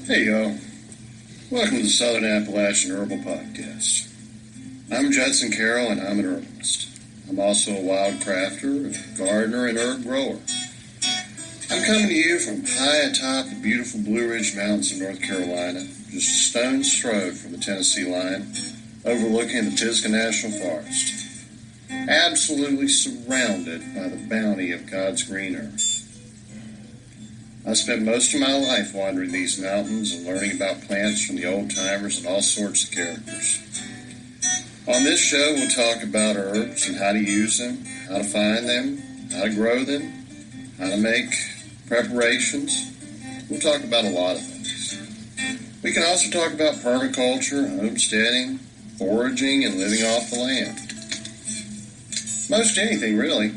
Hey y'all, welcome to the Southern Appalachian Herbal Podcast. I'm Judson Carroll and I'm an herbalist. I'm also a wild crafter, a gardener, and herb grower. I'm coming to you from high atop the beautiful Blue Ridge Mountains of North Carolina, just a stone's throw from the Tennessee line, overlooking the Pisgah National Forest, absolutely surrounded by the bounty of God's green earth. I spent most of my life wandering these mountains and learning about plants from the old timers and all sorts of characters. On this show, we'll talk about herbs and how to use them, how to find them, how to grow them, how to make preparations. We'll talk about a lot of things. We can also talk about permaculture, homesteading, foraging, and living off the land. Most anything, really.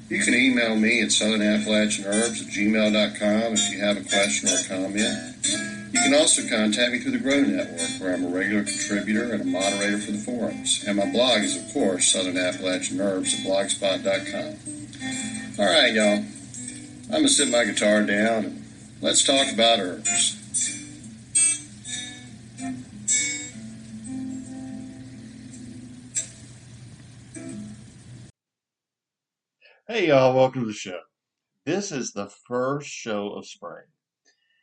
You can email me at southernappalachianherbs@gmail.com if you have a question or a comment. You can also contact me through the Grow Network, where I'm a regular contributor and a moderator for the forums. And my blog is, of course, southernappalachianherbs@blogspot.com. All right, y'all. I'm going to sit my guitar down and let's talk about herbs. Hey y'all, welcome to the show. This is the first show of spring.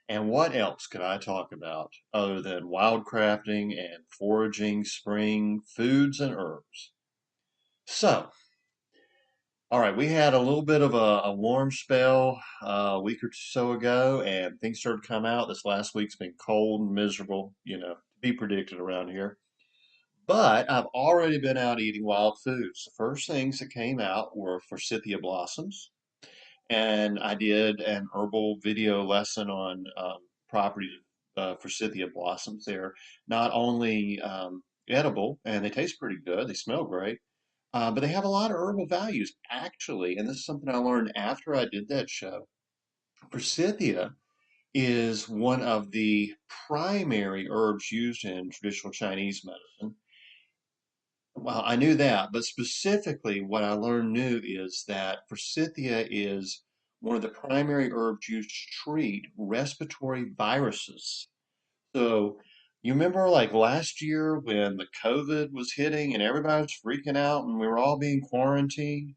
And what else could I talk about other than wildcrafting and foraging spring foods and herbs? So, all right, we had a little bit of a warm spell a week or so ago, and things started to come out. This last week's been cold and miserable, to be predicted around here. But I've already been out eating wild foods. The first things that came out were forsythia blossoms, and I did an herbal video lesson on properties of forsythia blossoms. They're not only edible and they taste pretty good, they smell great, but they have a lot of herbal values actually. And this is something I learned after I did that show. Forsythia is one of the primary herbs used in traditional Chinese medicine. Well, I knew that, but specifically what I learned new is that forsythia is one of the primary herbs used to treat respiratory viruses. So you remember like last year when the COVID was hitting and everybody was freaking out and we were all being quarantined?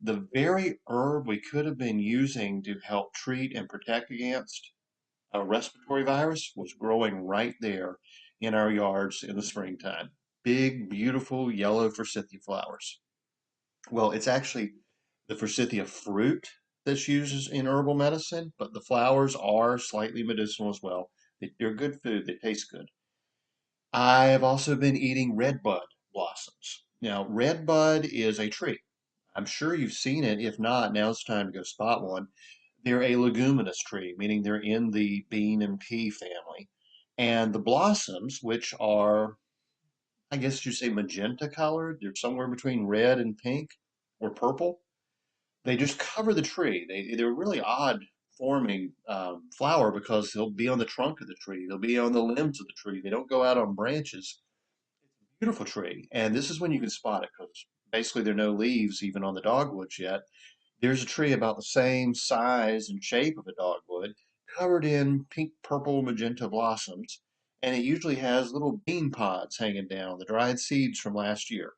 The very herb we could have been using to help treat and protect against a respiratory virus was growing right there in our yards in the springtime. Big, beautiful yellow forsythia flowers. Well, it's actually the forsythia fruit that's used in herbal medicine, but the flowers are slightly medicinal as well. They're good food, they taste good. I have also been eating redbud blossoms. Now, redbud is a tree. I'm sure you've seen it. If not, now's the time to go spot one. They're a leguminous tree, meaning they're in the bean and pea family. And the blossoms, which are, I guess you say magenta colored, they're somewhere between red and pink or purple. They just cover the tree. They're really odd forming flower because they'll be on the trunk of the tree, they'll be on the limbs of the tree. They don't go out on branches. Beautiful tree. And this is when you can spot it because basically there are no leaves even on the dogwoods yet. There's a tree about the same size and shape of a dogwood, covered in pink, purple, magenta blossoms, and it usually has little bean pods hanging down, the dried seeds from last year.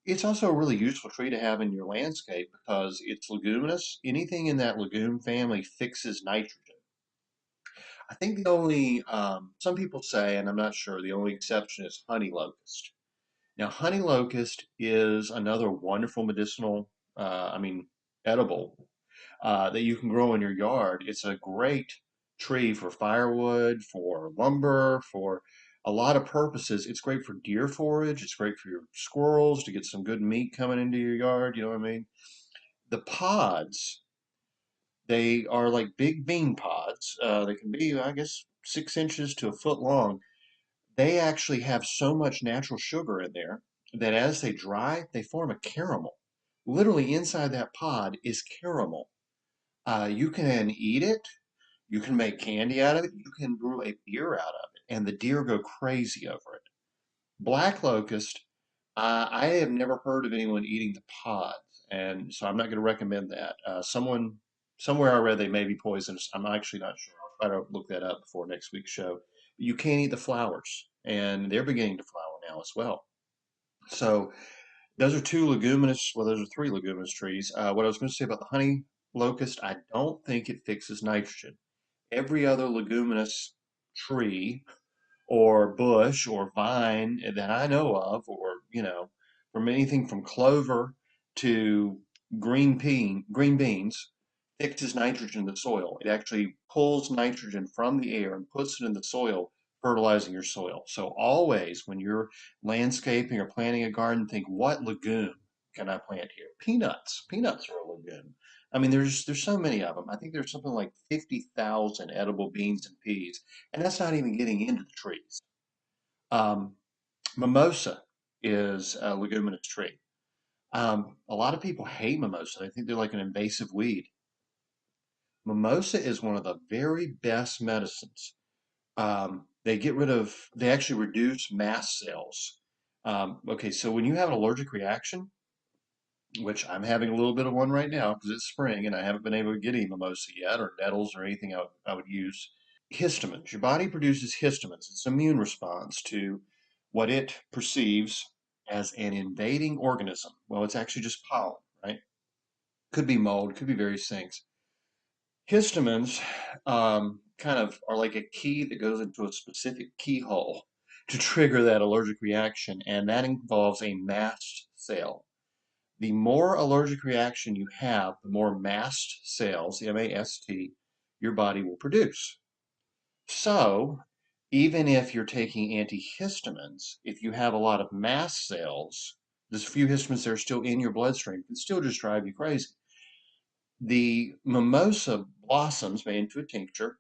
It's also a really useful tree to have in your landscape because it's leguminous. Anything in that legume family fixes nitrogen. I think the only, some people say, and I'm not sure, the only exception is honey locust. Now, honey locust is another wonderful medicinal, edible that you can grow in your yard. It's a great tree for firewood, for lumber, for a lot of purposes. It's great for deer forage. It's great for your squirrels to get some good meat coming into your yard. You know what I mean? The pods, they are like big bean pods. They can be, I guess, 6 inches to a foot long. They actually have so much natural sugar in there that as they dry, they form a caramel. Literally inside that pod is caramel. You can eat it, you can make candy out of it, you can brew a beer out of it, and the deer go crazy over it. Black locust, I have never heard of anyone eating the pods, and so I'm not going to recommend that. Somewhere I read they may be poisonous. I'm actually not sure. try to look that up before next week's show. You can't eat the flowers, and they're beginning to flower now as well. So those are two leguminous, well, those are three leguminous trees. What I was going to say about the honey locust, I don't think it fixes nitrogen. Every other leguminous tree or bush or vine that I know of, or from anything from clover to green beans, fixes nitrogen in the soil. It actually pulls nitrogen from the air and puts it in the soil, fertilizing your soil. So always, when you're landscaping or planting a garden, think, what legume can I plant here? Peanuts. Peanuts are a legume. I mean, there's so many of them. I think there's something like 50,000 edible beans and peas, and that's not even getting into the trees. Um, Mimosa is a leguminous tree. A lot of people hate mimosa. They think they're like an invasive weed. Mimosa is one of the very best medicines. They actually reduce mast cells. Okay, so when you have an allergic reaction, which I'm having a little bit of one right now because it's spring and I haven't been able to get any mimosa yet, or nettles or anything I would use. Histamines. Your body produces histamines. It's an immune response to what it perceives as an invading organism. Well, it's actually just pollen, right? Could be mold, could be various things. Histamines kind of are like a key that goes into a specific keyhole to trigger that allergic reaction, and that involves a mast cell. The more allergic reaction you have, the more mast cells, M-A-S-T, your body will produce. So, even if you're taking antihistamines, if you have a lot of mast cells, there's a few histamines that are still in your bloodstream, can still just drive you crazy. The mimosa blossoms made into a tincture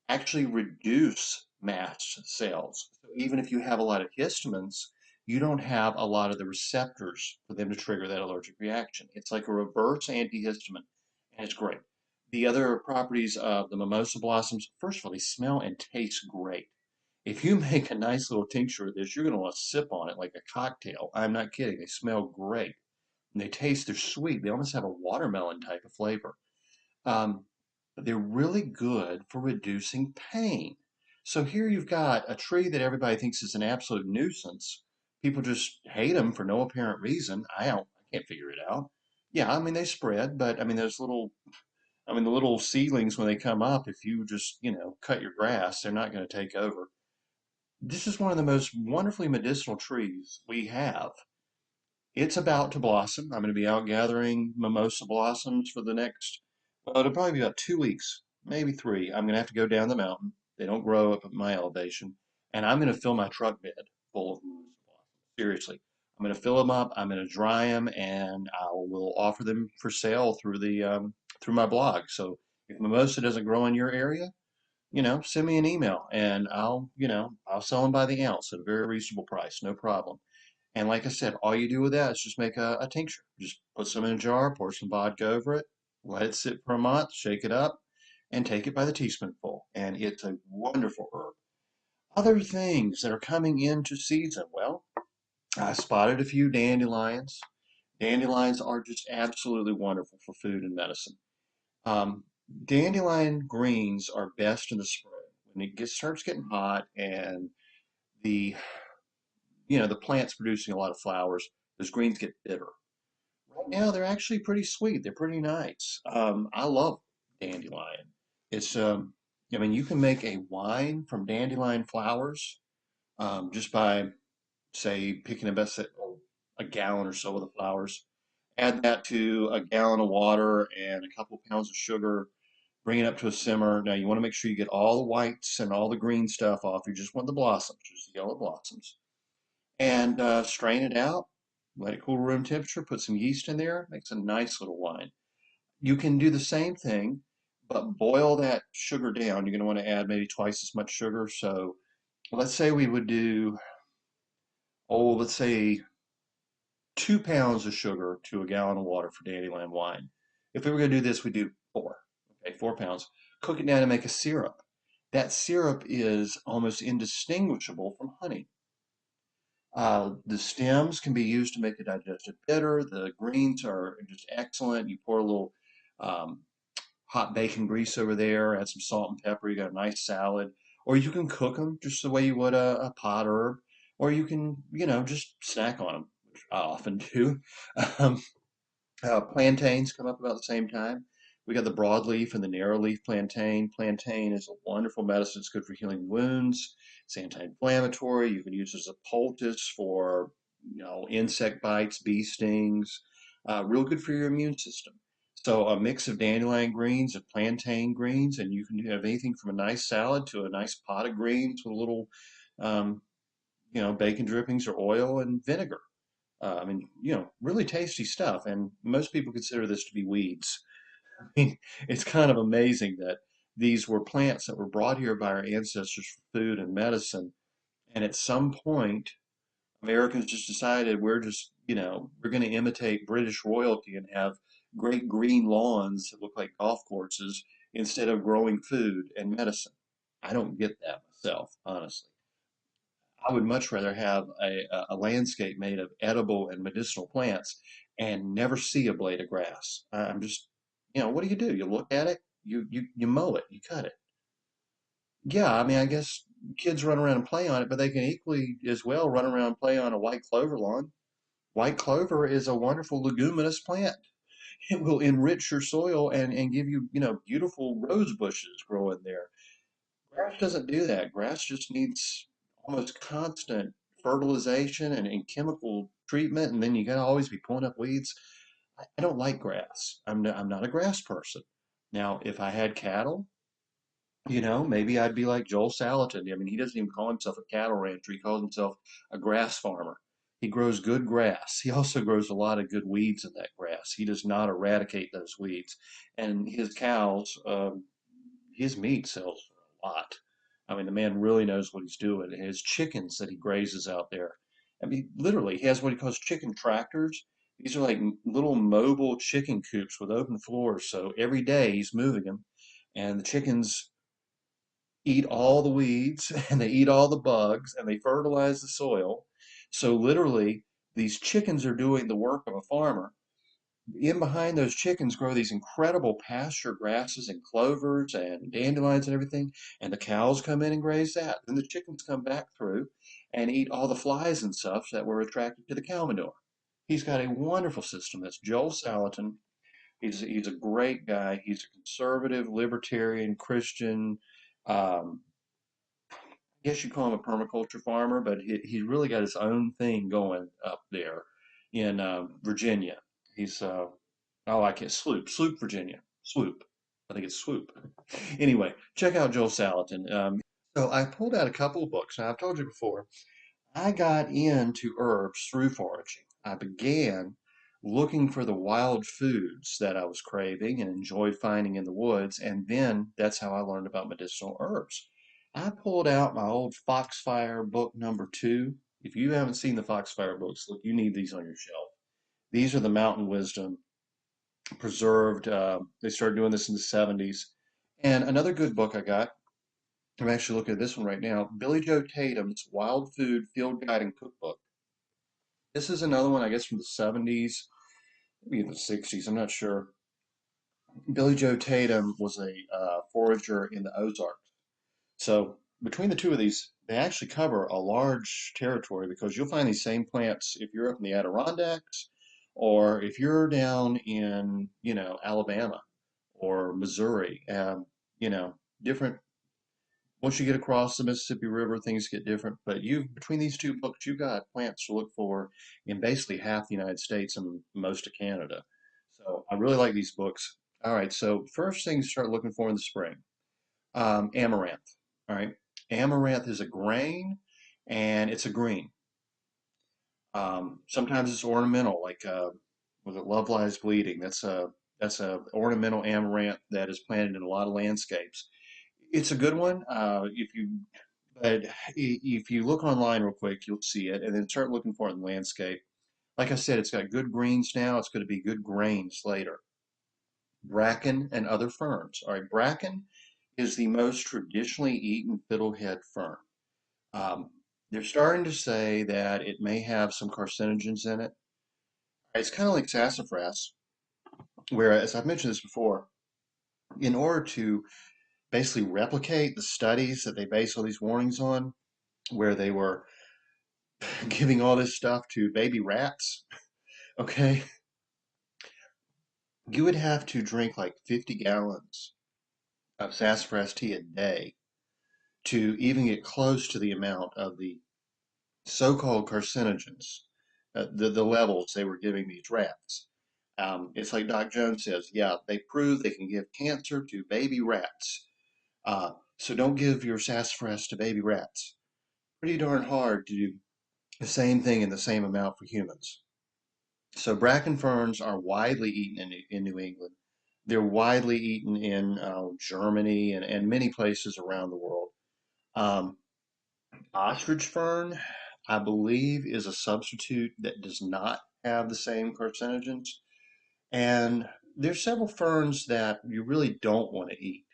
actually reduce mast cells. So even if you have a lot of histamines, you don't have a lot of the receptors for them to trigger that allergic reaction. It's like a reverse antihistamine, and it's great. The other properties of the mimosa blossoms, first of all, they smell and taste great. If you make a nice little tincture of this, you're going to want to sip on it like a cocktail. I'm not kidding. They smell great. And they're sweet. They almost have a watermelon type of flavor. Um, they're really good for reducing pain. So here you've got a tree that everybody thinks is an absolute nuisance. People just hate them for no apparent reason. I can't figure it out. Yeah, I mean they spread, but I mean the little seedlings when they come up, if you just, cut your grass, they're not going to take over. This is one of the most wonderfully medicinal trees we have. It's about to blossom. I'm going to be out gathering mimosa blossoms for the next, well, it'll probably be about 2 weeks, maybe three. I'm going to have to go down the mountain. They don't grow up at my elevation. And I'm going to fill my truck bed full of mimosa blossoms. Seriously. I'm going to fill them up. I'm going to dry them, and I will offer them for sale through my blog. So if mimosa doesn't grow in your area, send me an email, and I'll sell them by the ounce at a very reasonable price, no problem. And like I said, all you do with that is just make a tincture. Just put some in a jar, pour some vodka over it, let it sit for a month, shake it up, and take it by the teaspoonful. And it's a wonderful herb. Other things that are coming into season. Well, I spotted a few dandelions. Dandelions are just absolutely wonderful for food and medicine. Um, Dandelion greens are best in the spring when starts getting hot and the the plant's producing a lot of flowers. Those greens get bitter. Right now, they're actually pretty sweet. They're pretty nice. I love dandelion. It's I mean, you can make a wine from dandelion flowers just by, say, picking a gallon or so of the flowers. Add that to a gallon of water and a couple pounds of sugar. Bring it up to a simmer. Now you want to make sure you get all the whites and all the green stuff off. You just want the blossoms, just the yellow blossoms, and strain it out. Let it cool to room temperature. Put some yeast in there. Makes a nice little wine. You can do the same thing, but boil that sugar down. You're going to want to add maybe twice as much sugar. So let's say we would do, let's say 2 pounds of sugar to a gallon of water for dandelion wine. If we were going to do this, we do four. Okay, 4 pounds. Cook it down and make a syrup. That syrup is almost indistinguishable from honey. The stems can be used to make a digestive bitter. The greens are just excellent. You pour a little um, hot bacon grease over there, add some salt and pepper, you got a nice salad. Or you can cook them just the way you would a pot herb, or you can, just snack on them, which I often do. Um, Plantains come up about the same time. We got the broadleaf and the narrowleaf plantain. Plantain is a wonderful medicine. It's good for healing wounds. It's anti-inflammatory. You can use it as a poultice for, insect bites, bee stings. Real good for your immune system. So a mix of dandelion greens and plantain greens, and you can have anything from a nice salad to a nice pot of greens with a little, um, bacon drippings or oil and vinegar. Really tasty stuff. And most people consider this to be weeds. I mean, it's kind of amazing that these were plants that were brought here by our ancestors for food and medicine. And at some point, Americans just decided we're going to imitate British royalty and have great green lawns that look like golf courses instead of growing food and medicine. I don't get that myself, honestly. I would much rather have a landscape made of edible and medicinal plants and never see a blade of grass. I'm just, what do? You look at it, you mow it, you cut it. Yeah, I mean, I guess kids run around and play on it, but they can equally as well run around and play on a white clover lawn. White clover is a wonderful leguminous plant. It will enrich your soil and give you, beautiful rose bushes growing there. Grass doesn't do that. Grass just needs almost constant fertilization and chemical treatment, and then you gotta always be pulling up weeds. I don't like grass. I'm not a grass person. Now, if I had cattle, maybe I'd be like Joel Salatin. I mean, he doesn't even call himself a cattle rancher. He calls himself a grass farmer. He grows good grass. He also grows a lot of good weeds in that grass. He does not eradicate those weeds. And his cows, his meat sells for a lot. I mean, the man really knows what he's doing. And his chickens that he grazes out there. I mean, literally, he has what he calls chicken tractors. These are like little mobile chicken coops with open floors. So every day he's moving them, and the chickens eat all the weeds and they eat all the bugs and they fertilize the soil. So literally, these chickens are doing the work of a farmer. In behind those chickens grow these incredible pasture grasses and clovers and dandelions and everything. And the cows come in and graze that. Then the chickens come back through and eat all the flies and stuff that were attracted to the cow manure. He's got a wonderful system. That's Joel Salatin. He's a great guy. He's a conservative, libertarian, Christian. Um, I guess you call him a permaculture farmer, but he's really got his own thing going up there in Virginia. He's oh, I can't Sloop, Virginia, Swoop. I think it's Swoop. Anyway, check out Joel Salatin. So I pulled out a couple of books. Now I've told you before, I got into herbs through foraging. I began looking for the wild foods that I was craving and enjoyed finding in the woods, and then that's how I learned about medicinal herbs. I pulled out my old Foxfire book number 2. If you haven't seen the Foxfire books, look, you need these on your shelf. These are the Mountain Wisdom preserved. They started doing this in the 70s. And another good book I got, I'm actually looking at this one right now, Billy Joe Tatum's Wild Food Field Guide and Cookbook. This is another one, I guess, from the 70s, maybe the 60s, I'm not sure. Billy Joe Tatum was a forager in the Ozarks. So between the two of these, they actually cover a large territory because you'll find these same plants if you're up in the Adirondacks or if you're down in, Alabama or Missouri. You know, different. Once you get across the Mississippi River, things get different. But between these two books, you've got plants to look for in basically half the United States and most of Canada. So I really like these books. All right, so first thing to start looking for in the spring, amaranth. All right, amaranth is a grain, and it's a green. Sometimes it's ornamental, like was it Love Lies Bleeding? That's a ornamental amaranth that is planted in a lot of landscapes. It's a good one. But if you look online real quick, you'll see it, and then start looking for it in the landscape. Like I said, it's got good greens now. It's going to be good grains later. Bracken and other ferns. All right, bracken is the most traditionally eaten fiddlehead fern. Um, they're starting to say that it may have some carcinogens in it. It's kind of like sassafras, whereas I've mentioned this before. in order to basically replicate the studies that they base all these warnings on, where they were giving all this stuff to baby rats, okay, you would have to drink like 50 gallons of sassafras tea a day to even get close to the amount of the so-called carcinogens, the levels they were giving these rats. It's like Doc Jones says, yeah, they prove they can give cancer to baby rats. So don't give your sassafras to baby rats. Pretty darn hard to do the same thing in the same amount for humans. So bracken ferns are widely eaten in New England. They're widely eaten in Germany and many places around the world. Um, Ostrich fern, I believe, is a substitute that does not have the same carcinogens. And there's several ferns that you really don't want to eat,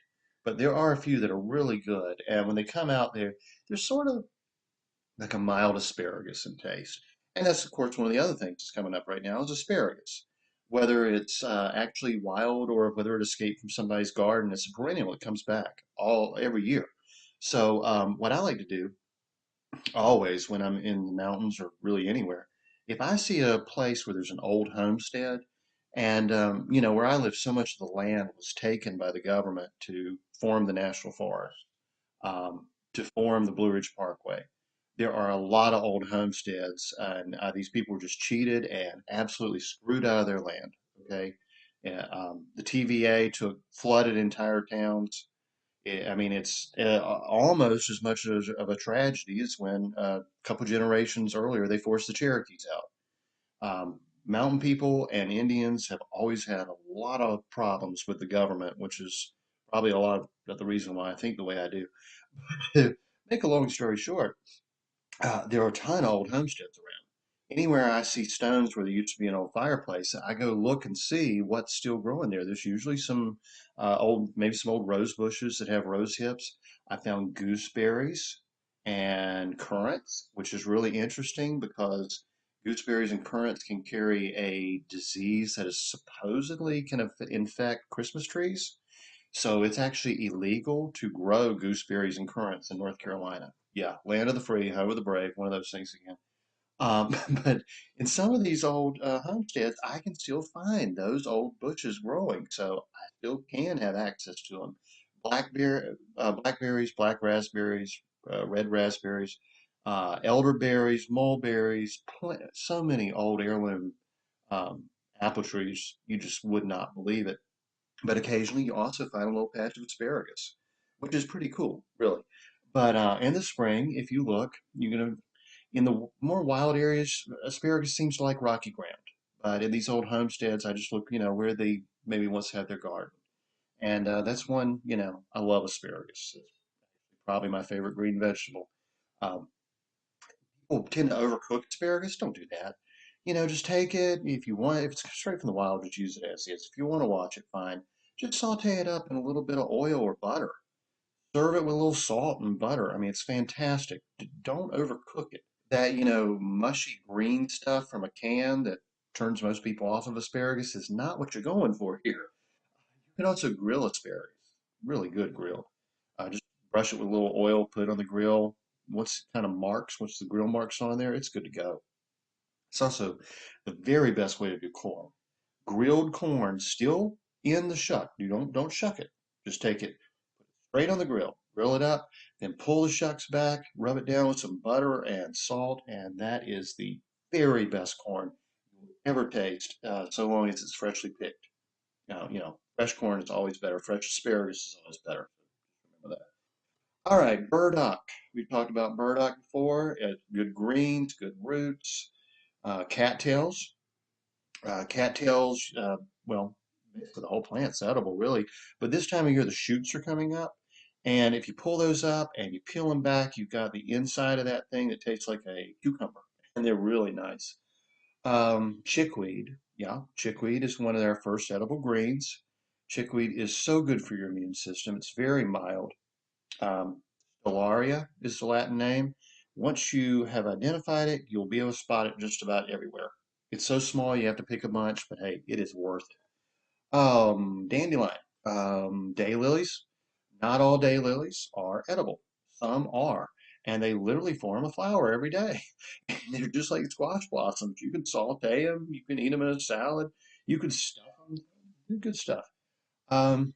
but there are a few that are really good. And when they come out, they're sort of like a mild asparagus in taste. And that's, of course, one of the other things that's coming up right now is asparagus. Whether it's actually wild or whether it escaped from somebody's garden, it's a perennial. It comes back all every year. So what I like to do always when I'm in the mountains or really anywhere, if I see a place where there's an old homestead, and where I live, so much of the land was taken by the government to form the national forest, to form the Blue Ridge Parkway. There are a lot of old homesteads, and these people were just cheated and absolutely screwed out of their land. Okay, yeah, the TVA took flooded entire towns. I mean, it's almost as much of a tragedy as when a couple generations earlier they forced the Cherokees out. Mountain people and Indians have always had a lot of problems with the government, which is probably a lot of the reason why I think the way I do. To make a long story short, there are a ton of old homesteads around. Anywhere I see stones where there used to be an old fireplace, I go look and see what's still growing there. There's usually some maybe some old rose bushes that have rose hips. I found gooseberries and currants, which is really interesting because gooseberries and currants can carry a disease that is supposedly can infect Christmas trees. So it's actually illegal to grow gooseberries and currants in North Carolina. Yeah, land of the free, home of the brave, one of those things again. But in some of these old homesteads, I can still find those old bushes growing, so I still can have access to them. Blackberries, black raspberries, red raspberries, elderberries, mulberries, so many old heirloom um, apple trees, you just would not believe it. But occasionally you also find a little patch of asparagus, which is pretty cool, really. But in the spring, if you look, you're gonna in the more wild areas, asparagus seems to like rocky ground. But in these old homesteads, I just look, where they maybe once had their garden. And that's one, I love asparagus. It's probably my favorite green vegetable. Um, People tend to overcook asparagus. Don't do that. Just take it if you want. If it's straight from the wild, just use it as is. If you want to watch it, fine. Just saute it up in a little bit of oil or butter. Serve it with a little salt and butter. I mean, it's fantastic. Don't overcook it. That, mushy green stuff from a can that turns most people off of asparagus is not what you're going for here. You can also grill asparagus. Really good grilled. Just brush it with a little oil, put it on the grill. Once the grill marks on there, it's good to go. It's also the very best way to do corn. Grilled corn still in the shuck. You don't shuck it. Just take it straight on the grill it up, then pull the shucks back, rub it down with some butter and salt, and that is the very best corn you'll ever taste, so long as it's freshly picked. Now, fresh corn is always better. Fresh asparagus is always better. Remember that. All right, burdock. We talked about burdock before. Good greens, good roots. Cattails. Cattails, well, basically the whole plant's edible, really. But this time of year, the shoots are coming up. And if you pull those up and you peel them back, you've got the inside of that thing that tastes like a cucumber. And they're really nice. Chickweed. Yeah, chickweed is one of their first edible greens. Chickweed is so good for your immune system. It's very mild. Um, Stellaria is the Latin name. Once you have identified it, you'll be able to spot it just about everywhere. It's so small you have to pick a bunch, but hey, it is worth it. Dandelion. Daylilies. Not all daylilies are edible. Some are, and they literally form a flower every day. And they're just like squash blossoms. You can saute them. You can eat them in a salad. You can stuff them. Do good stuff.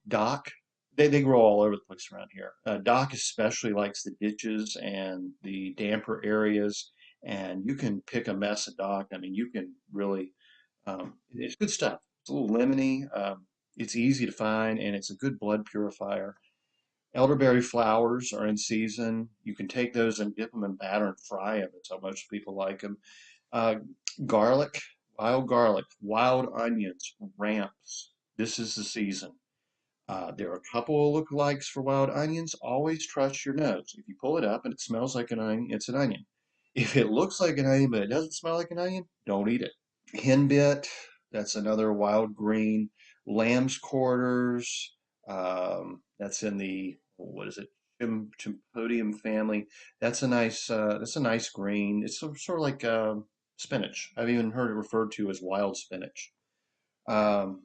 Doc, they grow all over the place around here. Doc especially likes the ditches and the damper areas, and you can pick a mess of doc. I mean, you can really, it's good stuff. It's a little lemony. It's easy to find, and it's a good blood purifier. Elderberry flowers are in season. You can take those and dip them in batter and fry them. That's how much people like them. Uh, Garlic, wild onions, ramps. This is the season. There are a couple of lookalikes for wild onions. Always trust your nose. If you pull it up and it smells like an onion, it's an onion. If it looks like an onion but it doesn't smell like an onion, don't eat it. Henbit, that's another wild green. Lamb's quarters, that's in the, what is it? Chimpodium family. That's a nice green. It's sort of like spinach. I've even heard it referred to as wild spinach. Um,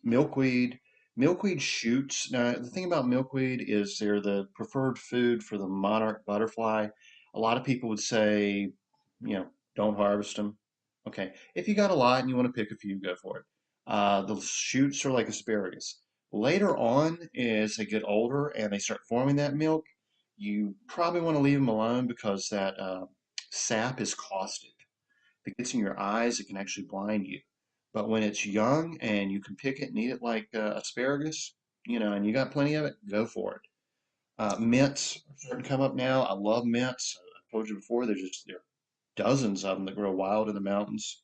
Milkweed. Milkweed shoots. Now, the thing about milkweed is they're the preferred food for the monarch butterfly. A lot of people would say, don't harvest them. Okay, if you got a lot and you want to pick a few, go for it. The shoots are like asparagus. Later on, as they get older and they start forming that milk, you probably want to leave them alone because that sap is caustic. If it gets in your eyes, it can actually blind you. But when it's young and you can pick it and eat it like asparagus, and you got plenty of it, go for it. Mints are starting to come up now. I love mints. I told you before, there are dozens of them that grow wild in the mountains.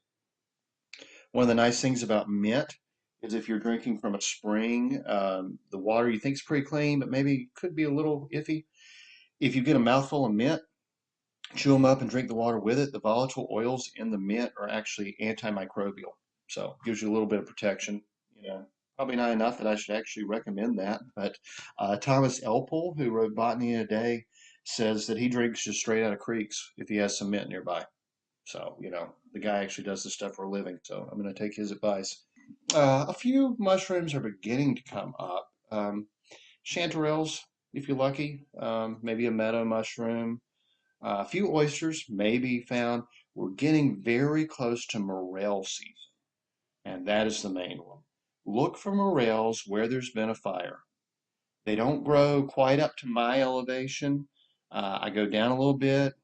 One of the nice things about mint is if you're drinking from a spring, the water you think is pretty clean, but maybe could be a little iffy. If you get a mouthful of mint, chew them up and drink the water with it. The volatile oils in the mint are actually antimicrobial, so it gives you a little bit of protection. Probably not enough that I should actually recommend that, but Thomas Elpel, who wrote Botany in a Day, says that he drinks just straight out of creeks if he has some mint nearby. So, the guy actually does this stuff for a living, so I'm going to take his advice. A few mushrooms are beginning to come up. Chanterelles, if you're lucky, maybe a meadow mushroom, a few oysters may be found. We're getting very close to morel season, and that is the main one. Look for morels where there's been a fire. They don't grow quite up to my elevation. I go down a little bit.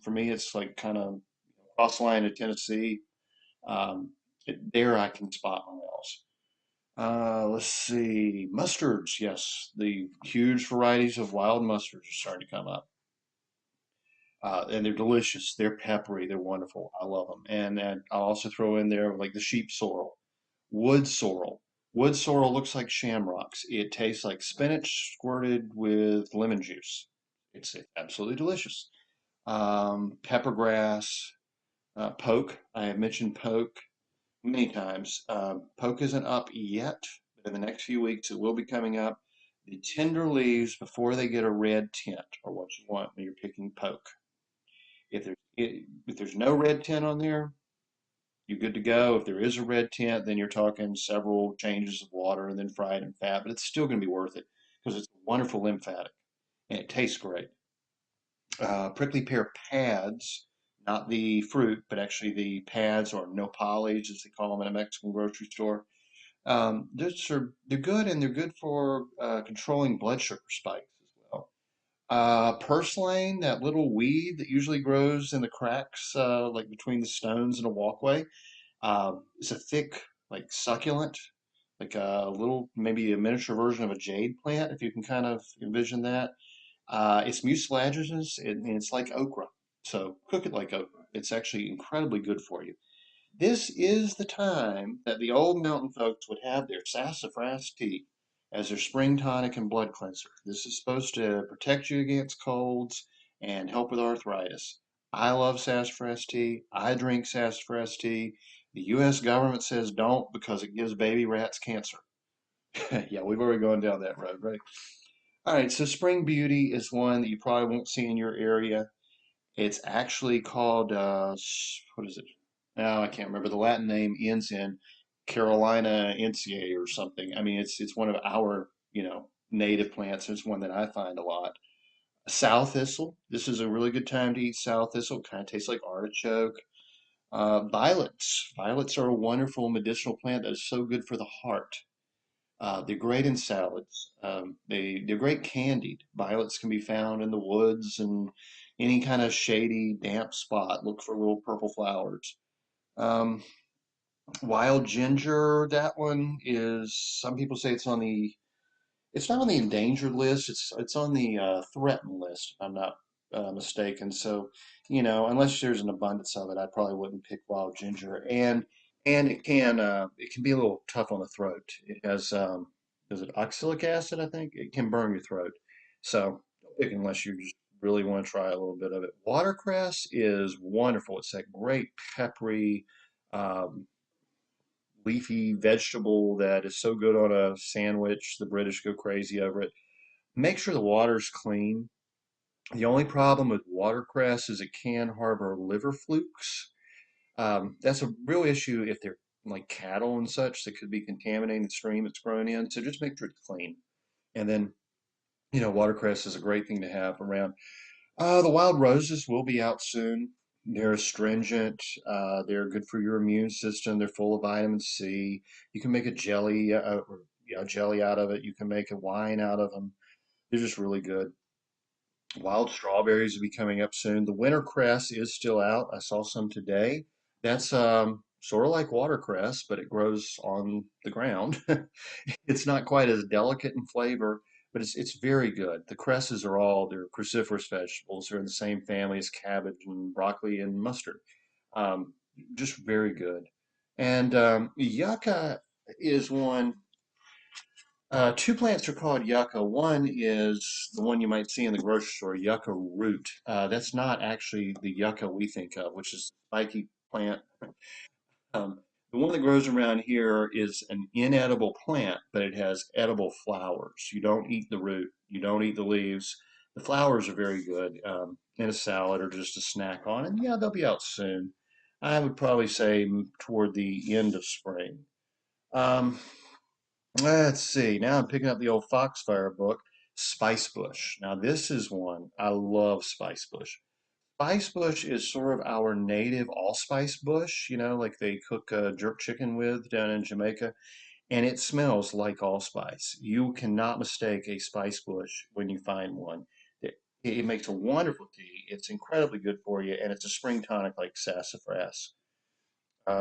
For me, it's like kind of cross line of Tennessee. There I can spot morels. Let's see, mustards. Yes, the huge varieties of wild mustards are starting to come up. And they're delicious. They're peppery. They're wonderful. I love them. And I'll also throw in there like the sheep sorrel, wood sorrel. Wood sorrel looks like shamrocks. It tastes like spinach squirted with lemon juice. It's absolutely delicious. Peppergrass, poke. I have mentioned poke many times. Poke isn't up yet, but in the next few weeks it will be coming up. The tender leaves before they get a red tint are what you want when you're picking poke. If there's no red tint on there, you're good to go. If there is a red tint, then you're talking several changes of water and then fried in fat, but it's still going to be worth it because it's wonderful lymphatic and it tastes great. Prickly pear pads, not the fruit, but actually the pads or nopales, as they call them in a Mexican grocery store. They're good and they're good for controlling blood sugar spikes as well. Purslane, that little weed that usually grows in the cracks, like between the stones in a walkway, it's a thick, like succulent, like a little, maybe a miniature version of a jade plant, if you can kind of envision that. It's mucilaginous and it's like okra. So cook it like okra. It's actually incredibly good for you. This is the time that the old mountain folks would have their sassafras tea as their spring tonic and blood cleanser. This is supposed to protect you against colds and help with arthritis. I love sassafras tea. I drink sassafras tea. The U.S. government says don't because it gives baby rats cancer. Yeah, we've already gone down that road, right? All right, so spring beauty is one that you probably won't see in your area. It's actually called, what is it? No, I can't remember. The Latin name ends in Carolina Encier or something. I mean, it's one of our, native plants. It's one that I find a lot. Sow thistle. This is a really good time to eat sow thistle. Kind of tastes like artichoke. Violets. Violets are a wonderful medicinal plant that is so good for the heart. They're great in salads. They're great candied. Violets can be found in the woods and any kind of shady, damp spot. Look for little purple flowers. Um, Wild ginger, that one is, some people say it's not on the endangered list. It's on the threatened list, if I'm not mistaken. So, unless there's an abundance of it, I probably wouldn't pick wild ginger. And it can be a little tough on the throat. It has is it oxalic acid? I think it can burn your throat. So, don't pick it unless you just really want to try a little bit of it. Watercress is wonderful. It's that great peppery. Um, Leafy vegetable that is so good on a sandwich. The British go crazy over it. Make sure the water's clean. The only problem with watercress is it can harbor liver flukes. That's a real issue if they're like cattle and such that could be contaminating the stream it's grown in. So just make sure it's clean. And then, watercress is a great thing to have around. The wild roses will be out soon. They're astringent. They're good for your immune system. They're full of vitamin C. You can make a jelly, jelly out of it. You can make a wine out of them. They're just really good. Wild strawberries will be coming up soon. The winter cress is still out. I saw some today. That's sort of like watercress, but it grows on the ground. It's not quite as delicate in flavor, but it's very good. The cresses they're cruciferous vegetables. They're in the same family as cabbage and broccoli and mustard. Um, just very good. And yucca is one. Two plants are called yucca. One is the one you might see in the grocery store, yucca root. That's not actually the yucca we think of, which is a spiky plant. The one that grows around here is an inedible plant, but it has edible flowers. You don't eat the root, you don't eat the leaves. The flowers are very good in a salad or just a snack on. And yeah, they'll be out soon. I would probably say toward the end of spring. Um, let's see. Now I'm picking up the old Foxfire book, Spice Bush. Now this is one I love. Spice Bush. Spice bush is sort of our native allspice bush, like they cook jerk chicken with down in Jamaica, and it smells like allspice. You cannot mistake a spice bush when you find one. It makes a wonderful tea. It's incredibly good for you, and it's a spring tonic like sassafras.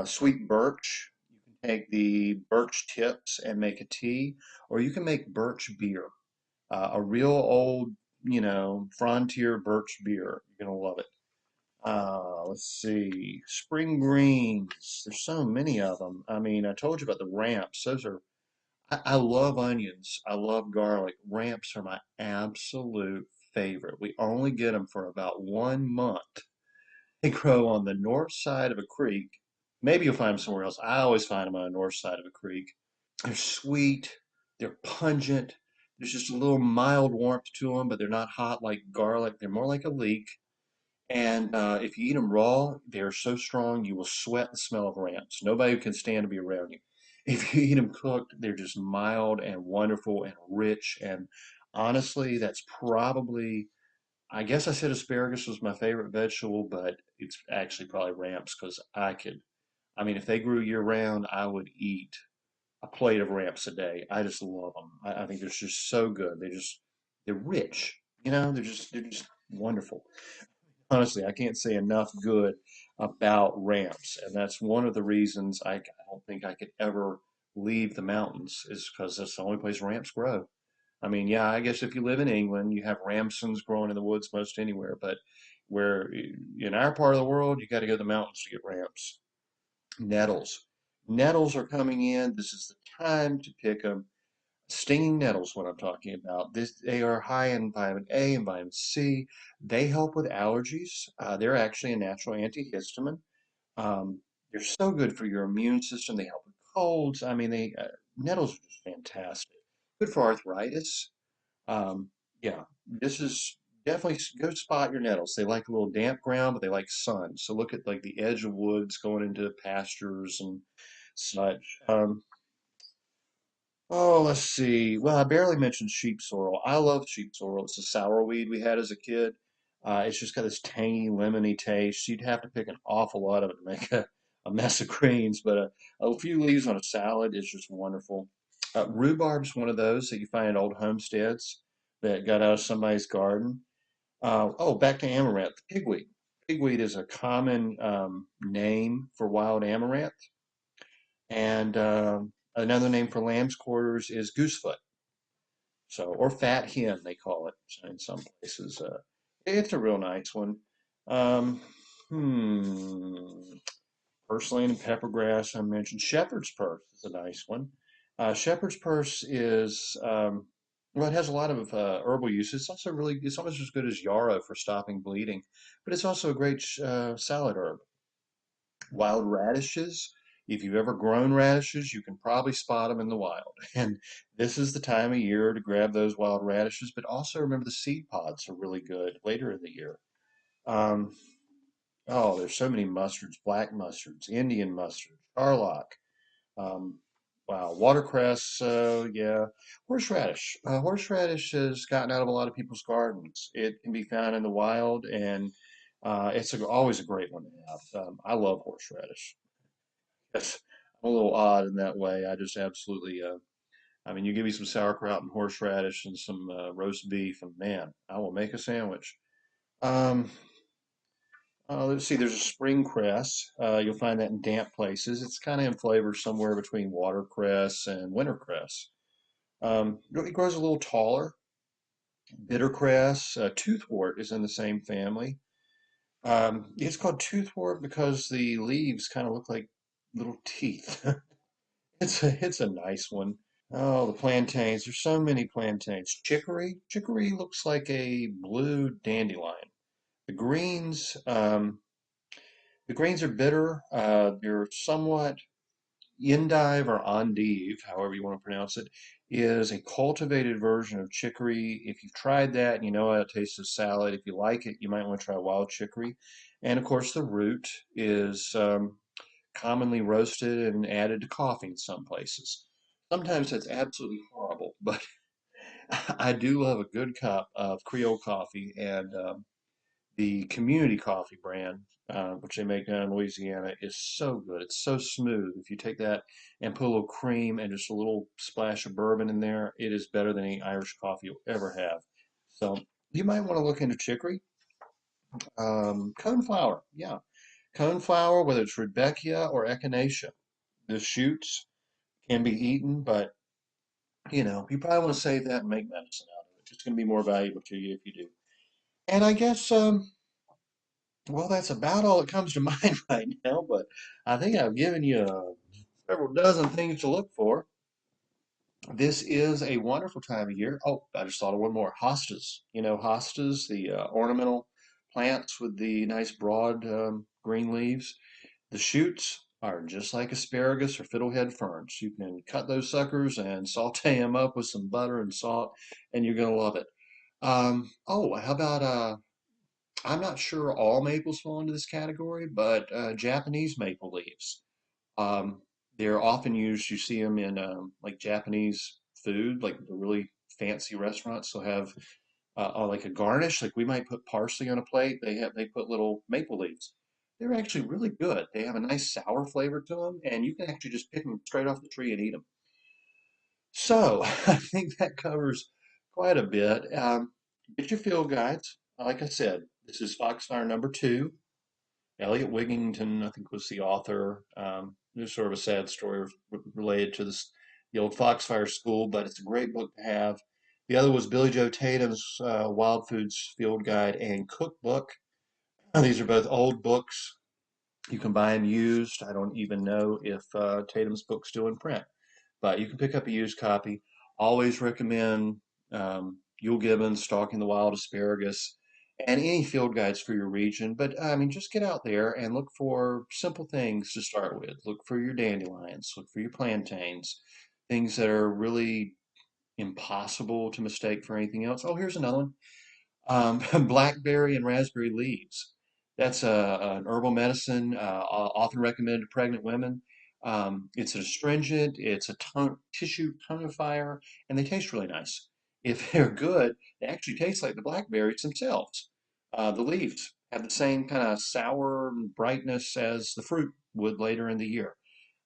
Sweet birch, you can take the birch tips and make a tea, or you can make birch beer. A real old, frontier birch beer. You're gonna love it. Let's see. Spring greens. There's so many of them. I mean, I told you about the ramps. I love onions. I love garlic. Ramps are my absolute favorite. We only get them for about 1 month. They grow on the north side of a creek. Maybe you'll find them somewhere else. I always find them on the north side of a creek. They're sweet. They're pungent. There's just a little mild warmth to them, but they're not hot like garlic. They're more like a leek. And if you eat them raw, they're so strong you will sweat the smell of ramps. Nobody can stand to be around you. If you eat them cooked, they're just mild and wonderful and rich. And honestly, that's probably, I guess I said asparagus was my favorite vegetable, but it's actually probably ramps because I mean, if they grew year round, I would eat a plate of ramps a day. I just love them. I think they're just so good. They're rich. They're just wonderful. Honestly, I can't say enough good about ramps, and that's one of the reasons I don't think I could ever leave the mountains is because that's the only place ramps grow. I mean, yeah, I guess if you live in England, you have ramsons growing in the woods most anywhere, but where in our part of the world, you got to go to the mountains to get ramps. Nettles. Nettles are coming in. This is the time to pick them. Stinging nettles, what I'm talking about. They are high in vitamin A and vitamin C. They help with allergies. They're actually a natural antihistamine. They're so good for your immune system. They help with colds. I mean, nettles are just fantastic. Good for arthritis. Um, yeah, this is definitely go spot your nettles. They like a little damp ground, but they like sun. So look at like the edge of woods going into pastures and such. Oh, let's see. Well, I barely mentioned sheep sorrel. I love sheep sorrel. It's a sour weed we had as a kid. It's just got this tangy, lemony taste. You'd have to pick an awful lot of it to make a mess of greens, but a few leaves on a salad is just wonderful. Rhubarb's one of those that you find at old homesteads that got out of somebody's garden. Oh, back to amaranth, pigweed. Pigweed is a common name for wild amaranth, and another name for lamb's quarters is goosefoot. So, or fat hen, they call it in some places. It's a real nice one. Um, hmm. Purslane and peppergrass, I mentioned. Shepherd's purse is a nice one. Shepherd's purse is, well, it has a lot of herbal use. It's also really, it's almost as good as yarrow for stopping bleeding, but it's also a great salad herb. Wild radishes, if you've ever grown radishes, you can probably spot them in the wild. And this is the time of year to grab those wild radishes, but also remember the seed pods are really good later in the year. Um, oh, there's so many mustards, black mustards, Indian mustard, charlock. Um, wow, watercress, yeah. Horseradish. Horseradish has gotten out of a lot of people's gardens. It can be found in the wild, and always a great one to have. I love horseradish. Yes, I'm a little odd in that way. I just absolutely, I mean, you give me some sauerkraut and horseradish and some roast beef, and man, I will make a sandwich. Um, let's see, there's a spring cress. You'll find that in damp places. It's kind of in flavor somewhere between watercress and wintercress. It grows a little taller. Bittercress, toothwort is in the same family. It's called toothwort because the leaves kind of look like little teeth. It's a nice one. Oh, the plantains. There's so many plantains. Chicory. Chicory looks like a blue dandelion. The greens, the greens are bitter. They're somewhat endive or endive, however you want to pronounce it, is a cultivated version of chicory. If you've tried that and you know how it tastes as salad, if you like it, you might want to try wild chicory. And of course, the root is commonly roasted and added to coffee in some places. Sometimes that's absolutely horrible, but I do love a good cup of Creole coffee, and the community coffee brand, which they make down in Louisiana, is so good. It's so smooth. If you take that and put a little cream and just a little splash of bourbon in there, it is better than any Irish coffee you'll ever have. So you might want to look into chicory. Coneflower, yeah. Coneflower, whether it's Rudbeckia or Echinacea, the shoots can be eaten, but you probably want to save that and make medicine out of it. It's going to be more valuable to you if you do. And I guess, well, that's about all that comes to mind right now, but I think I've given you several dozen things to look for. This is a wonderful time of year. Oh, I just thought of one more. Hostas. Hostas, the ornamental plants with the nice broad green leaves. The shoots are just like asparagus or fiddlehead ferns. You can cut those suckers and saute them up with some butter and salt, and you're going to love it. Oh, how about I'm not sure all maples fall into this category, but Japanese maple leaves. Um, they're often used, you see them in like Japanese food, like the really fancy restaurants. They'll have like a garnish, like we might put parsley on a plate. They put little maple leaves. They're actually really good. They have a nice sour flavor to them, and you can actually just pick them straight off the tree and eat them. So I think that covers quite a bit. Get your field guides. Like I said, this is Foxfire number two. Elliot Wigington, I think, was the author. There's sort of a sad story related to the old Foxfire School, but it's a great book to have. The other was Billy Joe Tatum's Wild Foods Field Guide and Cookbook. These are both old books. You can buy them used. I don't even know if Tatum's book's still in print, but you can pick up a used copy. Always recommend Yule Gibbons, Stalking the Wild Asparagus, and any field guides for your region. But I mean, just get out there and look for simple things to start with. Look for your dandelions, look for your plantains, things that are really impossible to mistake for anything else. Oh, here's another one. Blackberry and raspberry leaves. That's an herbal medicine often recommended to pregnant women. It's an astringent, it's a tissue tonifier, and they taste really nice. If they're good, they actually taste like the blackberries themselves. The leaves have the same kind of sour brightness as the fruit would later in the year.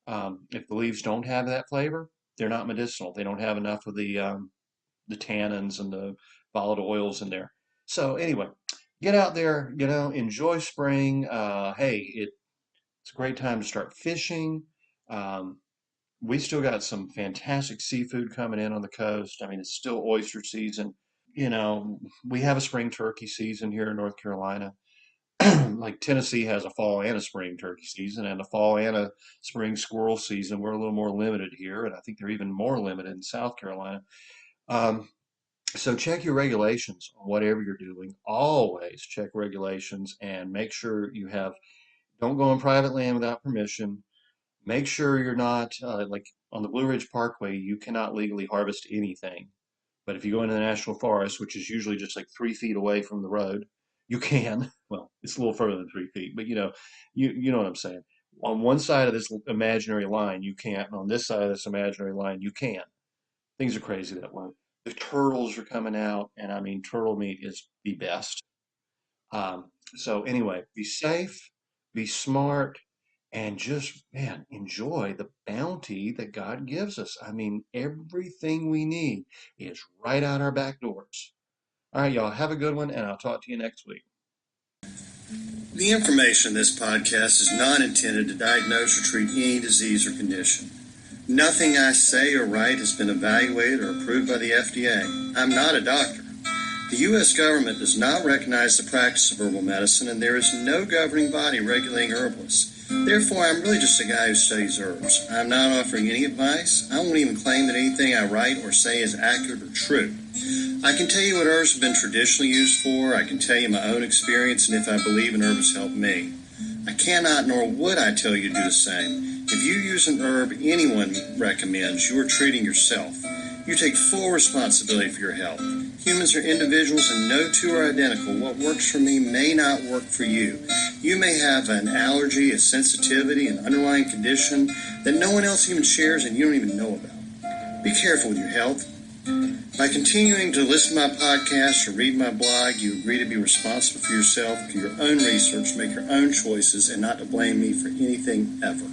If the leaves don't have that flavor, they're not medicinal. They don't have enough of the tannins and the volatile oils in there. So anyway, get out there, enjoy spring. Hey, it's a great time to start fishing. Um, we still got some fantastic seafood coming in on the coast. I mean, it's still oyster season. We have a spring turkey season here in North Carolina. Like Tennessee has a fall and a spring turkey season and a fall and a spring squirrel season. We're a little more limited here, and I think they're even more limited in South Carolina. Um, so check your regulations on whatever you're doing. Always check regulations and make sure don't go on private land without permission. Make sure you're not, like on the Blue Ridge Parkway, you cannot legally harvest anything. But if you go into the national forest, which is usually just like 3 feet away from the road, you can. Well, it's a little further than 3 feet, but you know what I'm saying. On one side of this imaginary line, you can't, and on this side of this imaginary line, you can. Things are crazy that way. The turtles are coming out, and I mean, turtle meat is the best. So anyway, be safe, be smart, and just, man, enjoy the bounty that God gives us. I mean, everything we need is right out our back doors. All right, y'all, have a good one, and I'll talk to you next week. The information in this podcast is not intended to diagnose or treat any disease or condition. Nothing I say or write has been evaluated or approved by the FDA. I'm not a doctor. The U.S. government does not recognize the practice of herbal medicine, and there is no governing body regulating herbalists. Therefore, I'm really just a guy who studies herbs. I'm not offering any advice. I won't even claim that anything I write or say is accurate or true. I can tell you what herbs have been traditionally used for. I can tell you my own experience and if I believe an herb has helped me. I cannot nor would I tell you to do the same. If you use an herb anyone recommends, you are treating yourself. You take full responsibility for your health. Humans are individuals and no two are identical. What works for me may not work for you. You may have an allergy, a sensitivity, an underlying condition that no one else even shares and you don't even know about. Be careful with your health. By continuing to listen to my podcast or read my blog, you agree to be responsible for yourself, do your own research, make your own choices, and not to blame me for anything ever.